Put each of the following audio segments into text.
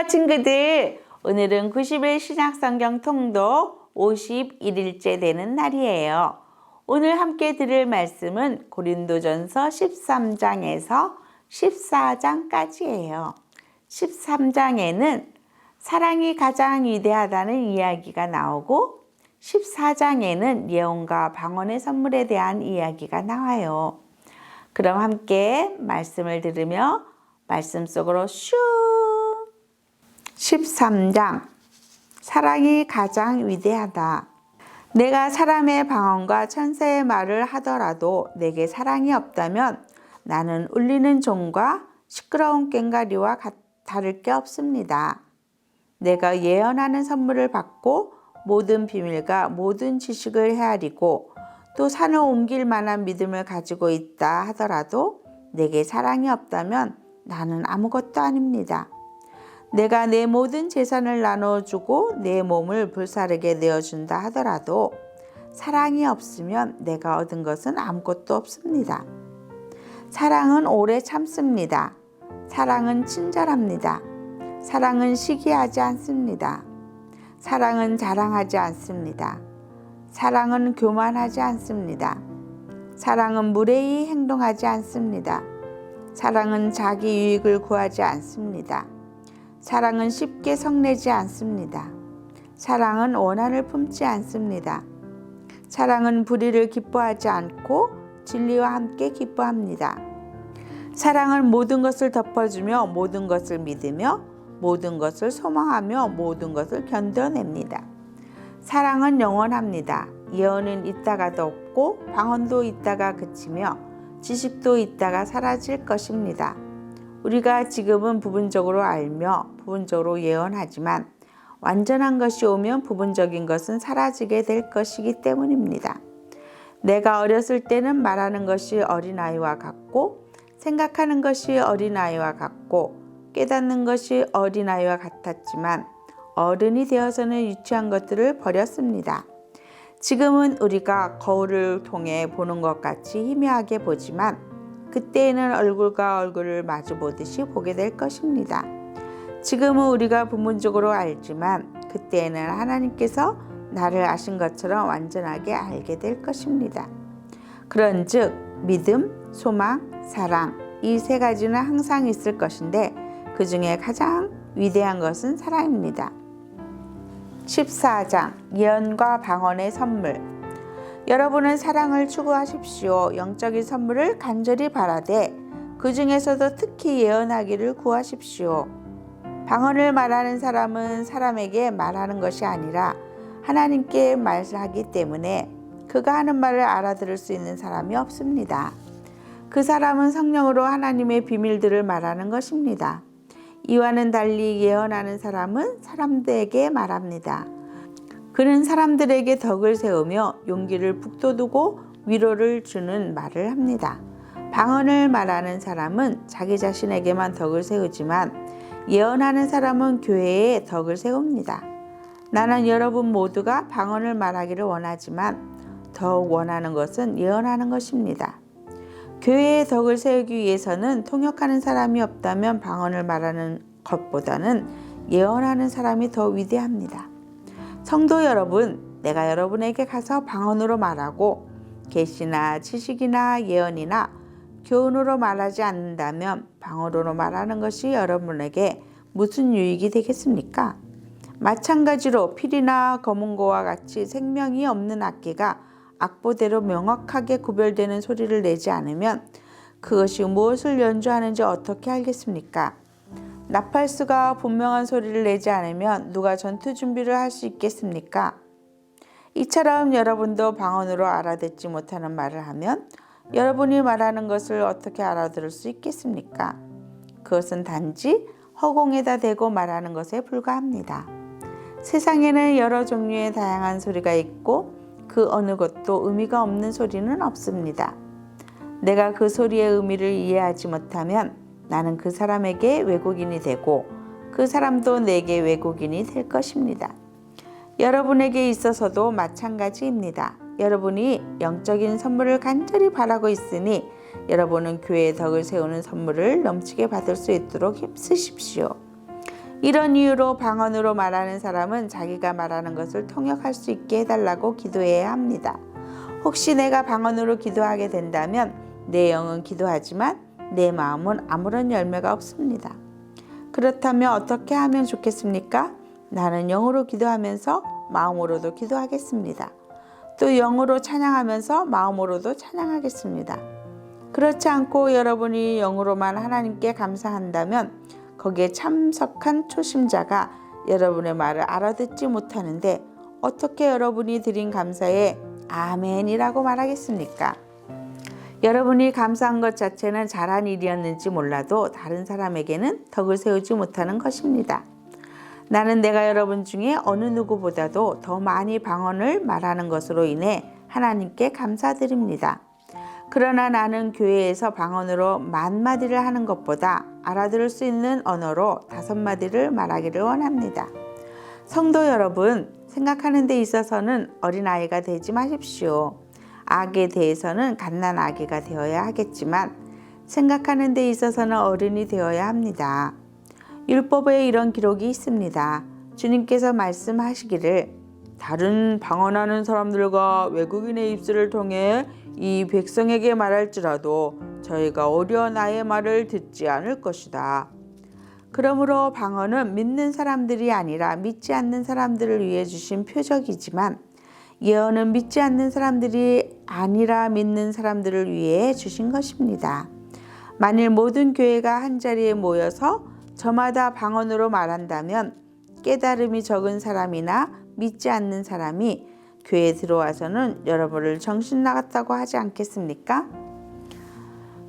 안녕하세요, 친구들. 오늘은 90일 신약성경 통독 51일째 되는 날이에요. 오늘 함께 들을 말씀은 고린도전서 13장에서 14장까지예요. 13장에는 사랑이 가장 위대하다는 이야기가 나오고 14장에는 예언과 방언의 선물에 대한 이야기가 나와요. 그럼 함께 말씀을 들으며 말씀 속으로 슉! 13장 사랑이 가장 위대하다. 내가 사람의 방언과 천사의 말을 하더라도 내게 사랑이 없다면 나는 울리는 종과 시끄러운 꽹과리와 다를 게 없습니다. 내가 예언하는 선물을 받고 모든 비밀과 모든 지식을 헤아리고 또 산을 옮길 만한 믿음을 가지고 있다 하더라도 내게 사랑이 없다면 나는 아무것도 아닙니다. 내가 내 모든 재산을 나눠주고 내 몸을 불사르게 내어준다 하더라도 사랑이 없으면 내가 얻은 것은 아무것도 없습니다. 사랑은 오래 참습니다. 사랑은 친절합니다. 사랑은 시기하지 않습니다. 사랑은 자랑하지 않습니다. 사랑은 교만하지 않습니다. 사랑은 무례히 행동하지 않습니다. 사랑은 자기 유익을 구하지 않습니다. 사랑은 쉽게 성내지 않습니다. 사랑은 원한을 품지 않습니다. 사랑은 불의를 기뻐하지 않고 진리와 함께 기뻐합니다. 사랑은 모든 것을 덮어주며 모든 것을 믿으며 모든 것을 소망하며 모든 것을 견뎌냅니다. 사랑은 영원합니다. 예언은 있다가도 없고 방언도 있다가 그치며 지식도 있다가 사라질 것입니다. 우리가 지금은 부분적으로 알며 부분적으로 예언하지만 완전한 것이 오면 부분적인 것은 사라지게 될 것이기 때문입니다. 내가 어렸을 때는 말하는 것이 어린아이와 같고 생각하는 것이 어린아이와 같고 깨닫는 것이 어린아이와 같았지만 어른이 되어서는 유치한 것들을 버렸습니다. 지금은 우리가 거울을 통해 보는 것 같이 희미하게 보지만 그때에는 얼굴과 얼굴을 마주 보듯이 보게 될 것입니다. 지금은 우리가 부분적으로 알지만 그때에는 하나님께서 나를 아신 것처럼 완전하게 알게 될 것입니다. 그런즉 믿음, 소망, 사랑 이 세 가지는 항상 있을 것인데 그 중에 가장 위대한 것은 사랑입니다. 14장 예언과 방언의 선물. 여러분은 사랑을 추구하십시오. 영적인 선물을 간절히 바라되 그 중에서도 특히 예언하기를 구하십시오. 방언을 말하는 사람은 사람에게 말하는 것이 아니라 하나님께 말하기 때문에 그가 하는 말을 알아들을 수 있는 사람이 없습니다. 그 사람은 성령으로 하나님의 비밀들을 말하는 것입니다. 이와는 달리 예언하는 사람은 사람들에게 말합니다. 그는 사람들에게 덕을 세우며 용기를 북돋우고 위로를 주는 말을 합니다. 방언을 말하는 사람은 자기 자신에게만 덕을 세우지만 예언하는 사람은 교회에 덕을 세웁니다. 나는 여러분 모두가 방언을 말하기를 원하지만 더욱 원하는 것은 예언하는 것입니다. 교회에 덕을 세우기 위해서는 통역하는 사람이 없다면 방언을 말하는 것보다는 예언하는 사람이 더 위대합니다. 성도 여러분, 내가 여러분에게 가서 방언으로 말하고 계시나 지식이나 예언이나 교훈으로 말하지 않는다면 방언으로 말하는 것이 여러분에게 무슨 유익이 되겠습니까? 마찬가지로 필이나 검은고와 같이 생명이 없는 악기가 악보대로 명확하게 구별되는 소리를 내지 않으면 그것이 무엇을 연주하는지 어떻게 알겠습니까? 나팔수가 분명한 소리를 내지 않으면 누가 전투 준비를 할 수 있겠습니까? 이처럼 여러분도 방언으로 알아듣지 못하는 말을 하면 여러분이 말하는 것을 어떻게 알아들을 수 있겠습니까? 그것은 단지 허공에다 대고 말하는 것에 불과합니다. 세상에는 여러 종류의 다양한 소리가 있고 그 어느 것도 의미가 없는 소리는 없습니다. 내가 그 소리의 의미를 이해하지 못하면 나는 그 사람에게 외국인이 되고 그 사람도 내게 외국인이 될 것입니다. 여러분에게 있어서도 마찬가지입니다. 여러분이 영적인 선물을 간절히 바라고 있으니 여러분은 교회의 덕을 세우는 선물을 넘치게 받을 수 있도록 힘쓰십시오. 이런 이유로 방언으로 말하는 사람은 자기가 말하는 것을 통역할 수 있게 해달라고 기도해야 합니다. 혹시 내가 방언으로 기도하게 된다면 내 영은 기도하지만 내 마음은 아무런 열매가 없습니다. 그렇다면 어떻게 하면 좋겠습니까? 나는 영으로 기도하면서 마음으로도 기도하겠습니다. 또 영으로 찬양하면서 마음으로도 찬양하겠습니다. 그렇지 않고 여러분이 영으로만 하나님께 감사한다면 거기에 참석한 초심자가 여러분의 말을 알아듣지 못하는데 어떻게 여러분이 드린 감사에 아멘이라고 말하겠습니까? 여러분이 감사한 것 자체는 잘한 일이었는지 몰라도 다른 사람에게는 덕을 세우지 못하는 것입니다. 나는 내가 여러분 중에 어느 누구보다도 더 많이 방언을 말하는 것으로 인해 하나님께 감사드립니다. 그러나 나는 교회에서 방언으로 10,000마디를 하는 것보다 알아들을 수 있는 언어로 5마디를 말하기를 원합니다. 성도 여러분, 생각하는 데 있어서는 어린아이가 되지 마십시오. 악에 대해서는 갓난아기가 되어야 하겠지만 생각하는 데 있어서는 어른이 되어야 합니다. 율법에 이런 기록이 있습니다. 주님께서 말씀하시기를 다른 방언하는 사람들과 외국인의 입술을 통해 이 백성에게 말할지라도 저희가 오히려 나의 말을 듣지 않을 것이다. 그러므로 방언은 믿는 사람들이 아니라 믿지 않는 사람들을 위해 주신 표적이지만 예언은 믿지 않는 사람들이 아니라 믿는 사람들을 위해 주신 것입니다. 만일 모든 교회가 한자리에 모여서 저마다 방언으로 말한다면 깨달음이 적은 사람이나 믿지 않는 사람이 교회에 들어와서는 여러분을 정신 나갔다고 하지 않겠습니까?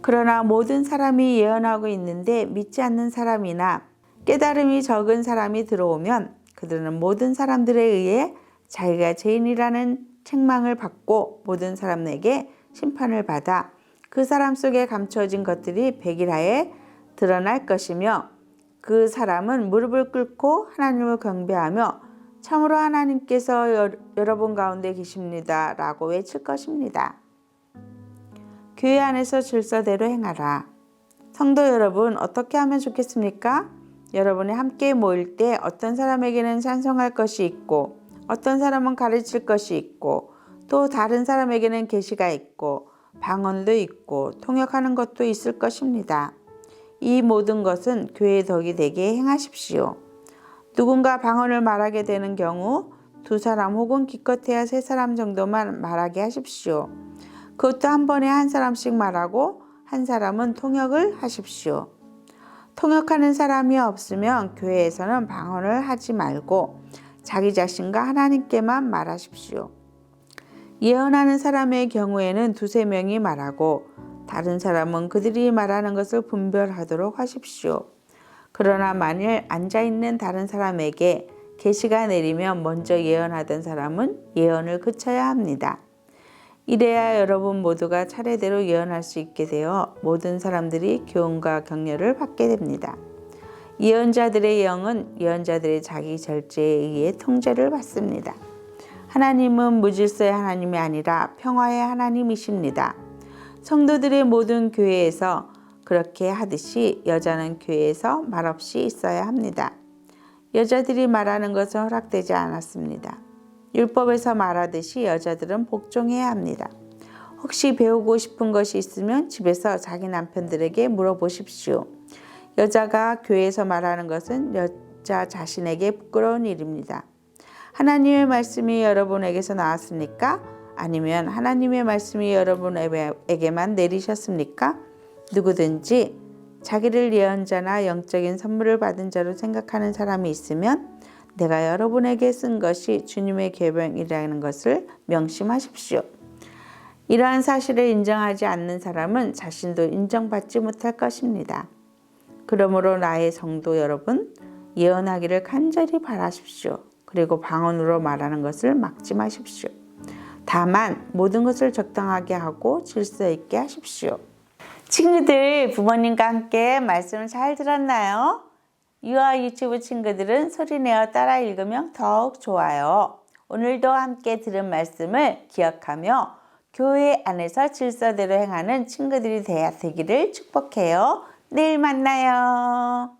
그러나 모든 사람이 예언하고 있는데 믿지 않는 사람이나 깨달음이 적은 사람이 들어오면 그들은 모든 사람들에 의해 자기가 죄인이라는 책망을 받고 모든 사람에게 심판을 받아 그 사람 속에 감춰진 것들이 백일하에 드러날 것이며 그 사람은 무릎을 꿇고 하나님을 경배하며 참으로 하나님께서 여러분 가운데 계십니다 라고 외칠 것입니다. 교회 안에서 질서대로 행하라. 성도 여러분, 어떻게 하면 좋겠습니까? 여러분이 함께 모일 때 어떤 사람에게는 찬송할 것이 있고 어떤 사람은 가르칠 것이 있고 또 다른 사람에게는 계시가 있고 방언도 있고 통역하는 것도 있을 것입니다. 이 모든 것은 교회의 덕이 되게 행하십시오. 누군가 방언을 말하게 되는 경우 2사람 혹은 기껏해야 3사람 정도만 말하게 하십시오. 그것도 한 번에 한 사람씩 말하고 한 사람은 통역을 하십시오. 통역하는 사람이 없으면 교회에서는 방언을 하지 말고 자기 자신과 하나님께만 말하십시오. 예언하는 사람의 경우에는 2-3명이 말하고 다른 사람은 그들이 말하는 것을 분별하도록 하십시오. 그러나 만일 앉아있는 다른 사람에게 계시가 내리면 먼저 예언하던 사람은 예언을 그쳐야 합니다. 이래야 여러분 모두가 차례대로 예언할 수 있게 되어 모든 사람들이 교훈과 격려를 받게 됩니다. 예언자들의 영은 예언자들의 자기 절제에 의해 통제를 받습니다. 하나님은 무질서의 하나님이 아니라 평화의 하나님이십니다. 성도들의 모든 교회에서 그렇게 하듯이 여자는 교회에서 말없이 있어야 합니다. 여자들이 말하는 것은 허락되지 않았습니다. 율법에서 말하듯이 여자들은 복종해야 합니다. 혹시 배우고 싶은 것이 있으면 집에서 자기 남편들에게 물어보십시오. 여자가 교회에서 말하는 것은 여자 자신에게 부끄러운 일입니다. 하나님의 말씀이 여러분에게서 나왔습니까? 아니면 하나님의 말씀이 여러분에게만 내리셨습니까? 누구든지 자기를 예언자나 영적인 선물을 받은 자로 생각하는 사람이 있으면 내가 여러분에게 쓴 것이 주님의 계명이라는 것을 명심하십시오. 이러한 사실을 인정하지 않는 사람은 자신도 인정받지 못할 것입니다. 그러므로 나의 성도 여러분, 예언하기를 간절히 바라십시오. 그리고 방언으로 말하는 것을 막지 마십시오. 다만 모든 것을 적당하게 하고 질서 있게 하십시오. 친구들, 부모님과 함께 말씀을 잘 들었나요? 유아 유치부 친구들은 소리내어 따라 읽으면 더욱 좋아요. 오늘도 함께 들은 말씀을 기억하며 교회 안에서 질서대로 행하는 친구들이 되기를 축복해요. 내일 만나요.